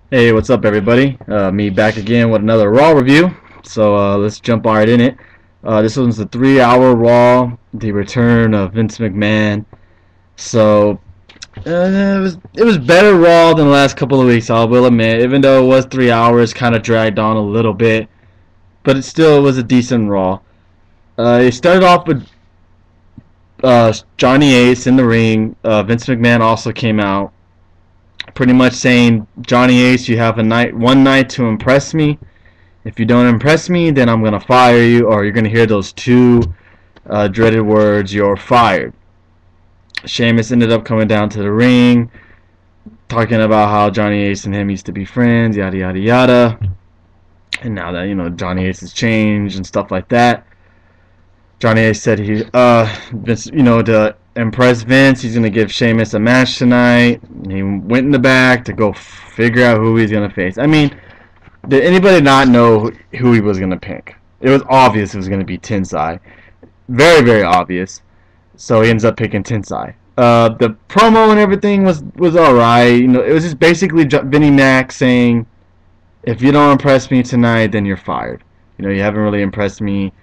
Hey, what's up, everybody? Me back again with another Raw review. So let's jump right in it. This one's the 3-hour Raw, the return of Vince McMahon. So it was better Raw than the last couple of weeks. I will admit, even though it was 3 hours, kind of dragged on a little bit, but it still was a decent Raw. It started off with Johnny Ace in the ring. Vince McMahon also came out, pretty much saying, Johnny Ace, you have one night to impress me. If you don't impress me, then I'm gonna fire you, or you're gonna hear those two dreaded words: "You're fired." Sheamus ended up coming down to the ring, talking about how Johnny Ace and him used to be friends, yada yada yada. And now that Johnny Ace has changed and stuff like that, Johnny Ace said Vince, to impress Vince, he's gonna give Sheamus a match tonight. He went in the back to go figure out who he's gonna face. I mean, did anybody not know who he was gonna pick? It was obvious it was gonna be Tensai, very very obvious. So he ends up picking Tensai. The promo and everything was alright. It was just basically Vinnie Mac saying, "If you don't impress me tonight, then you're fired. You haven't really impressed me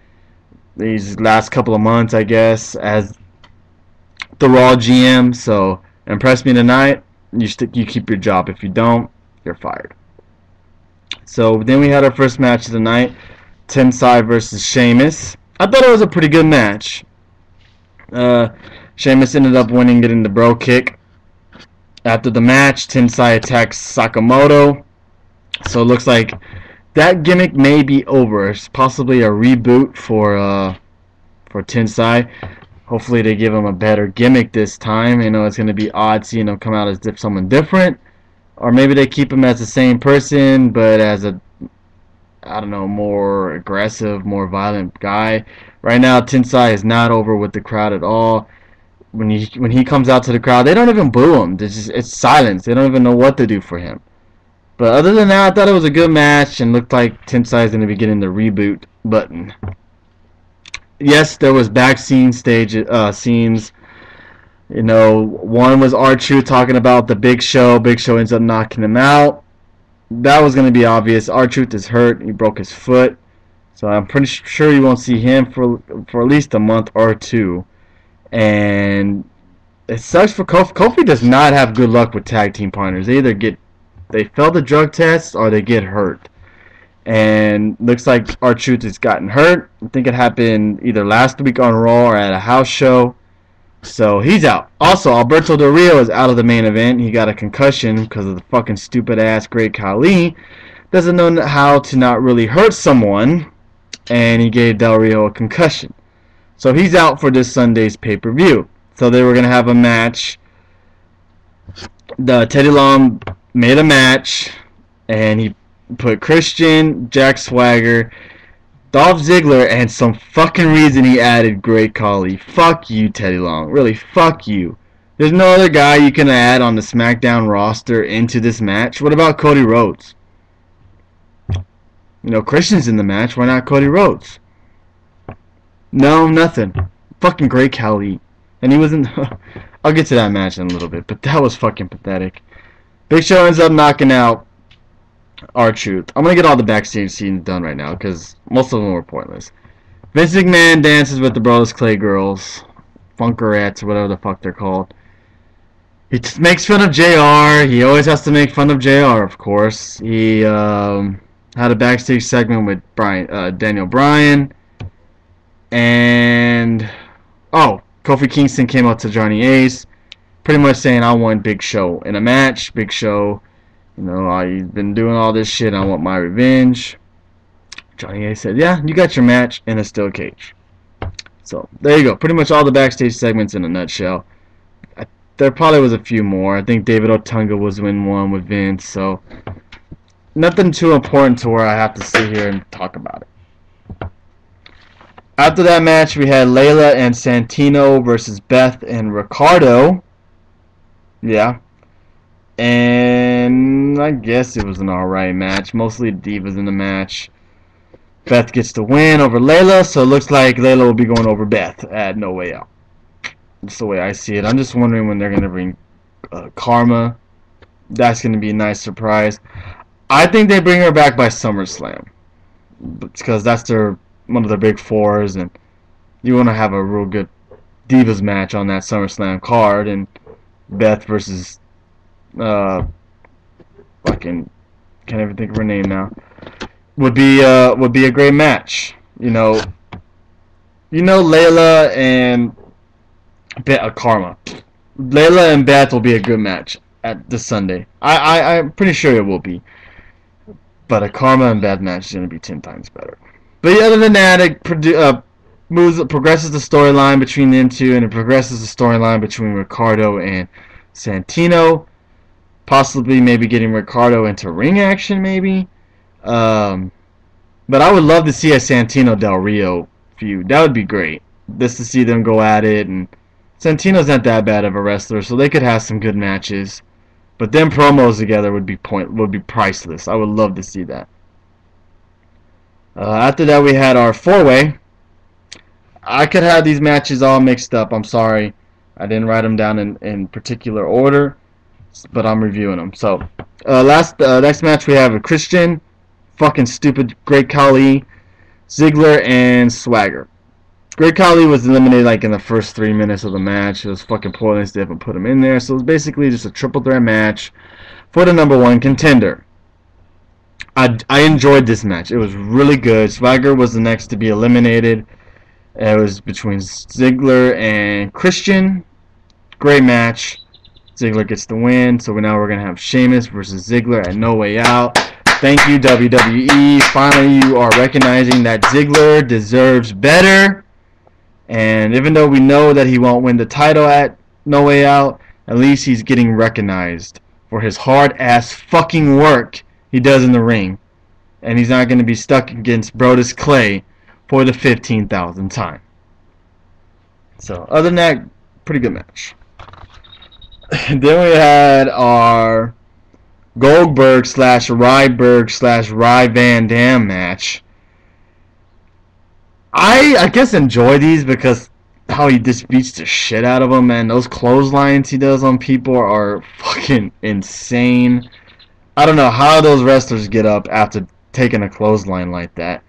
these last couple of months, I guess, as the Raw GM. So impress me tonight. You keep your job. If you don't, you're fired." So then we had our first match of the night, Tensai versus Sheamus. I thought it was a pretty good match. Sheamus ended up winning, getting the bro kick. After the match, Tensai attacks Sakamoto. So it looks like that gimmick may be over. It's possibly a reboot for Tensai. Hopefully they give him a better gimmick this time. It's going to be odd seeing him come out as someone different. Or maybe they keep him as the same person, but as a, I don't know, more aggressive, more violent guy. Right now, Tensai is not over with the crowd at all. When he comes out to the crowd, they don't even boo him. It's silence. They don't even know what to do for him. But other than that, I thought it was a good match and looked like Tensai is going to be getting the reboot button. Yes, there was back scenes. One was R-Truth talking about the Big Show. Big Show ends up knocking him out. That was going to be obvious. R-Truth is hurt. He broke his foot. So I'm pretty sure you won't see him for at least a month or two. And it sucks for Kofi. Kofi does not have good luck with tag team partners. They fail the drug test or they get hurt. And looks like R-Truth has gotten hurt. I think it happened either last week on Raw or at a house show. So he's out. Also, Alberto Del Rio is out of the main event. He got a concussion because of the fucking stupid ass Great Khali. Doesn't know how to not really hurt someone. And he gave Del Rio a concussion. So he's out for this Sunday's pay-per-view. So they were going to have a match. Teddy Long made a match. And he put Christian, Jack Swagger, Dolph Ziggler, and some fucking reason he added Great Khali. Fuck you, Teddy Long. Really, fuck you. There's no other guy you can add on the SmackDown roster into this match. What about Cody Rhodes? Christian's in the match. Why not Cody Rhodes? No, nothing. Fucking Great Khali. And he wasn't... I'll get to that match in a little bit, but that was fucking pathetic. Big Show ends up knocking out R-Truth. I'm going to get all the backstage scenes done right now because most of them were pointless. Vince McMahon dances with the Brodus Clay girls. Funkerettes or whatever the fuck they're called. He makes fun of JR. He always has to make fun of JR, of course. He had a backstage segment with Daniel Bryan. And Kofi Kingston came out to Johnny Ace, pretty much saying, "I want Big Show in a match. Big Show, I've been doing all this shit. I want my revenge." Johnny Ace said, "Yeah, you got your match in a steel cage." So there you go. Pretty much all the backstage segments in a nutshell. There probably was a few more. I think David Otunga was in one with Vince. So nothing too important to where I have to sit here and talk about it. After that match, we had Layla and Santino versus Beth and Ricardo. Yeah. And I guess it was an alright match. Mostly divas in the match. Beth gets the win over Layla, so it looks like Layla will be going over Beth at No Way Out. That's the way I see it. I'm just wondering when they're going to bring Karma That's going to be a nice surprise. I think they bring her back by SummerSlam, because that's one of their big fours, and you want to have a real good Divas match on that SummerSlam card, and Beth versus fucking can't even think of her name now, would be a great match. Layla and Karma. Layla and Beth will be a good match at this Sunday. I'm pretty sure it will be. But a Karma and Beth match is going to be 10 times better. But other than that, it progresses the storyline between them two, and it progresses the storyline between Ricardo and Santino. Possibly maybe getting Ricardo into ring action, maybe. But I would love to see a Santino Del Rio feud. That would be great. Just to see them go at it. And Santino's not that bad of a wrestler, so they could have some good matches. But them promos together would be priceless. I would love to see that. After that, we had our 4-way. I could have these matches all mixed up. I'm sorry. I didn't write them down in particular order, but I'm reviewing them. So, next match we have a Christian, fucking stupid Great Khali, Ziggler, and Swagger. Great Khali was eliminated like in the first 3 minutes of the match. It was fucking pointless. They haven't put him in there. So it was basically just a triple threat match for the #1 contender. I enjoyed this match. It was really good. Swagger was the next to be eliminated. It was between Ziggler and Christian. Great match. Ziggler gets the win. So now we're going to have Sheamus versus Ziggler at No Way Out. Thank you, WWE. Finally, you are recognizing that Ziggler deserves better. And even though we know that he won't win the title at No Way Out, at least he's getting recognized for his hard-ass fucking work he does in the ring. And he's not going to be stuck against Brodus Clay for the 15,000th time. So, other than that, pretty good match. Then we had our Goldberg / Ryberg / Rye Van Dam match. I guess enjoy these because how he just beats the shit out of them, man. Those clotheslines he does on people are fucking insane. I don't know how those wrestlers get up after taking a clothesline like that.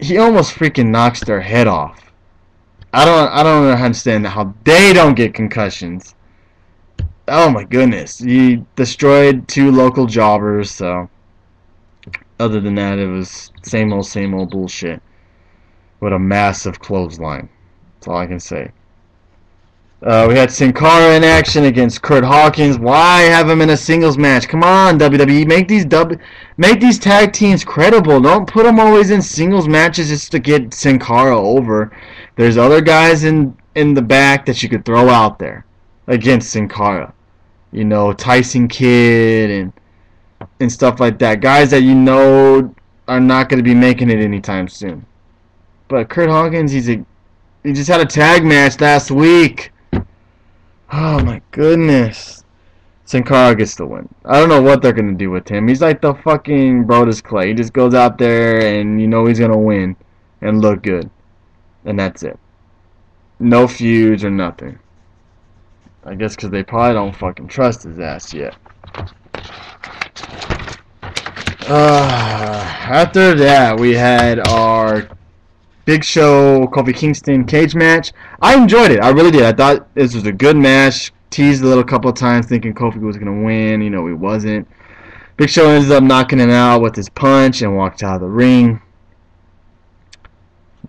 He almost freaking knocks their head off. I don't understand how they don't get concussions. Oh my goodness. He destroyed 2 local jobbers, so other than that, it was same old bullshit. With a massive clothesline. That's all I can say. We had Sin Cara in action against Kurt Hawkins. Why have him in a singles match? Come on, WWE. Make these tag teams credible. Don't put them always in singles matches just to get Sin Cara over. There's other guys in the back that you could throw out there against Sin Cara. Tyson Kidd and stuff like that. Guys that are not going to be making it anytime soon. But Kurt Hawkins, he just had a tag match last week. Oh my goodness. Sin Cara gets the win. I don't know what they're going to do with him. He's like the fucking Brodus Clay. He just goes out there and he's going to win and look good. And that's it. No feuds or nothing. I guess because they probably don't fucking trust his ass yet. After that, we had our Big Show, Kofi Kingston cage match. I enjoyed it. I really did. I thought this was a good match. Teased a little couple of times thinking Kofi was going to win. He wasn't. Big Show ends up knocking him out with his punch and walked out of the ring.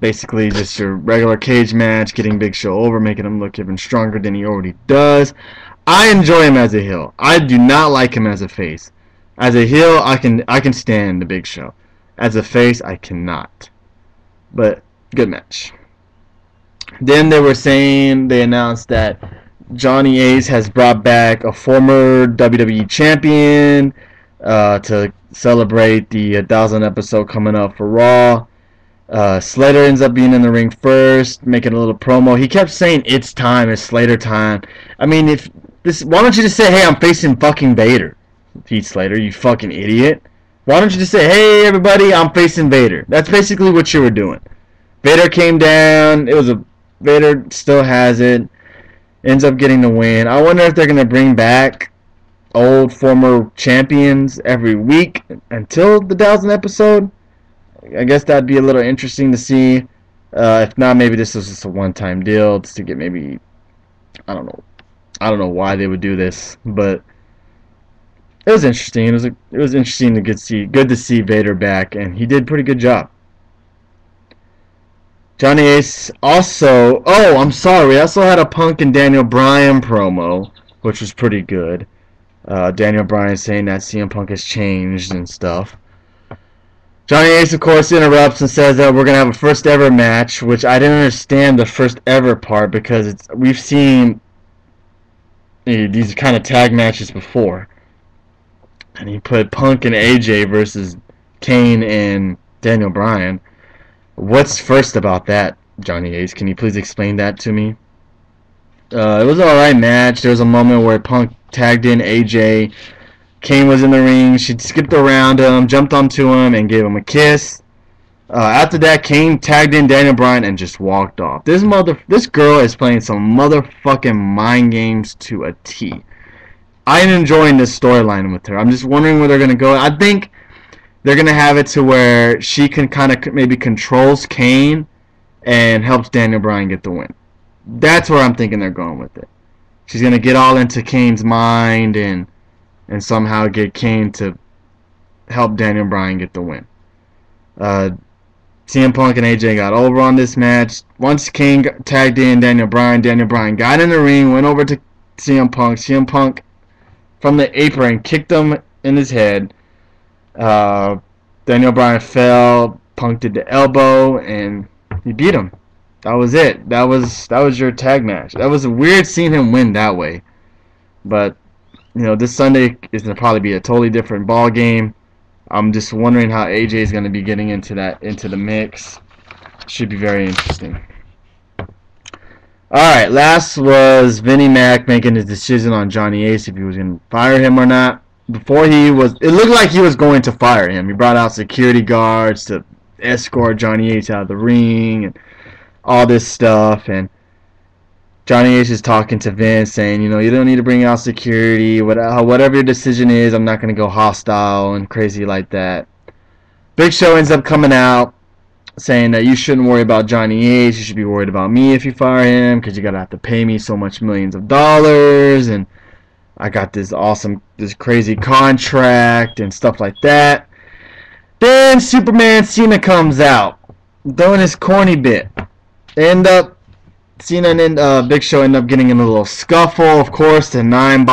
Basically just your regular cage match, getting Big Show over, making him look even stronger than he already does. I enjoy him as a heel. I do not like him as a face. As a heel, I can stand the Big Show. As a face, I cannot. But good match. Then they announced that Johnny Ace has brought back a former WWE champion to celebrate the 1,000th episode coming up for Raw. Slater ends up being in the ring first, making a little promo. He kept saying, "It's time, it's Slater time." I mean, why don't you just say, "Hey, I'm facing fucking Vader"? Heath Slater, you fucking idiot. Why don't you just say, "Hey, everybody, I'm facing Vader"? That's basically what you were doing. Vader came down. Vader still has it. Ends up getting the win. I wonder if they're going to bring back old former champions every week until the 1,000th episode. I guess that'd be a little interesting to see. If not, maybe this was just a one-time deal just to get maybe, I don't know. I don't know why they would do this, but it was interesting. It was interesting to good to see Vader back, and he did a pretty good job. Johnny Ace also. Oh, I'm sorry. We also had a Punk and Daniel Bryan promo, which was pretty good. Daniel Bryan saying that CM Punk has changed and stuff. Johnny Ace, of course, interrupts and says that we're gonna have a first ever match, which I didn't understand the first ever part because we've seen these kind of tag matches before, and he put Punk and AJ versus Kane and Daniel Bryan. What's first about that, Johnny Ace? Can you please explain that to me? It was an alright match. There was a moment where Punk tagged in AJ. Kane was in the ring. She skipped around him, jumped onto him, and gave him a kiss. After that, Kane tagged in Daniel Bryan and just walked off. This girl is playing some motherfucking mind games to a T. I'm enjoying this storyline with her. I'm just wondering where they're going to go. I think they're going to have it to where she can kind of maybe controls Kane and helps Daniel Bryan get the win. That's where I'm thinking they're going with it. She's going to get all into Kane's mind and somehow get Kane to help Daniel Bryan get the win. CM Punk and AJ got over on this match. Once Kane tagged in Daniel Bryan got in the ring, went over to CM Punk. CM Punk, from the apron, kicked him in his head. Daniel Bryan fell. Punk did the elbow, and he beat him. That was it. That was your tag match. That was weird seeing him win that way. But, you know, this Sunday is going to probably be a totally different ball game. I'm just wondering how AJ is going to be getting into the mix. Should be very interesting. Alright, last was Vinnie Mac making his decision on Johnny Ace if he was going to fire him or not. It looked like he was going to fire him. He brought out security guards to escort Johnny Ace out of the ring and all this stuff. And Johnny Ace is talking to Vince saying, you know, you don't need to bring out security. Whatever your decision is, I'm not going to go hostile and crazy like that. Big Show ends up coming out saying that you shouldn't worry about Johnny Ace. You should be worried about me if you fire him because you're going to have to pay me so much millions of dollars. And I got this crazy contract and stuff like that. Then Superman Cena comes out doing his corny bit. Cena and Big Show end up getting in a little scuffle. Of course, the 9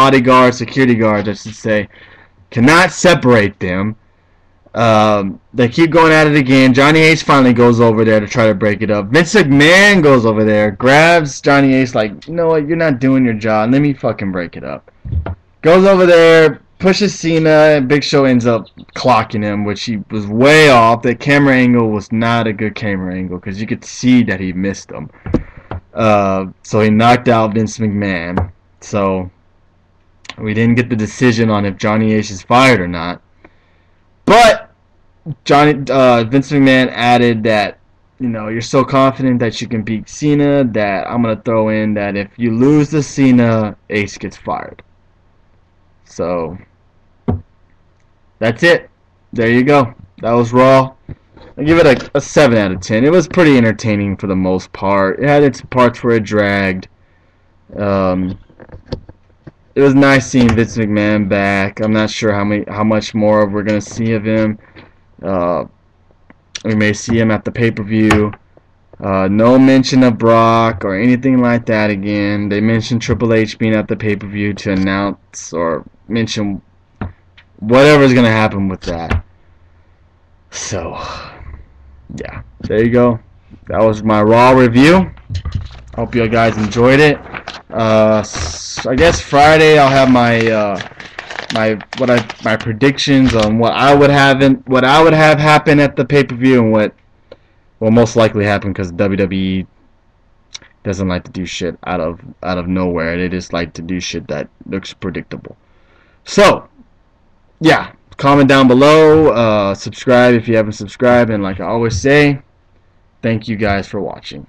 security guards, I should say, cannot separate them. They keep going at it again. Johnny Ace finally goes over there to try to break it up. Vince McMahon goes over there, grabs Johnny Ace like, you know what, you're not doing your job. Let me fucking break it up. Goes over there, pushes Cena, and Big Show ends up clocking him, which he was way off. The camera angle was not a good camera angle because you could see that he missed him. So he knocked out Vince McMahon. So we didn't get the decision on if Johnny Ace is fired or not. But Vince McMahon added that, you know, you're so confident that you can beat Cena that I'm going to throw in that if you lose to Cena, Ace gets fired. So that's it. There you go. That was Raw. I give it a 7 out of 10. It was pretty entertaining for the most part. It had its parts where it dragged. It was nice seeing Vince McMahon back. I'm not sure how much more we're gonna see of him. We may see him at the pay-per-view. No mention of Brock or anything like that again. They mentioned Triple H being at the pay-per-view to announce or mention whatever's gonna happen with that. So, yeah, there you go. That was my Raw review. Hope you guys enjoyed it. I guess Friday I'll have my predictions on what I would have happen at the pay-per-view and what will most likely happen, because WWE doesn't like to do shit out of nowhere. They just like to do shit that looks predictable. So, yeah, comment down below, subscribe if you haven't subscribed, and like I always say, thank you guys for watching.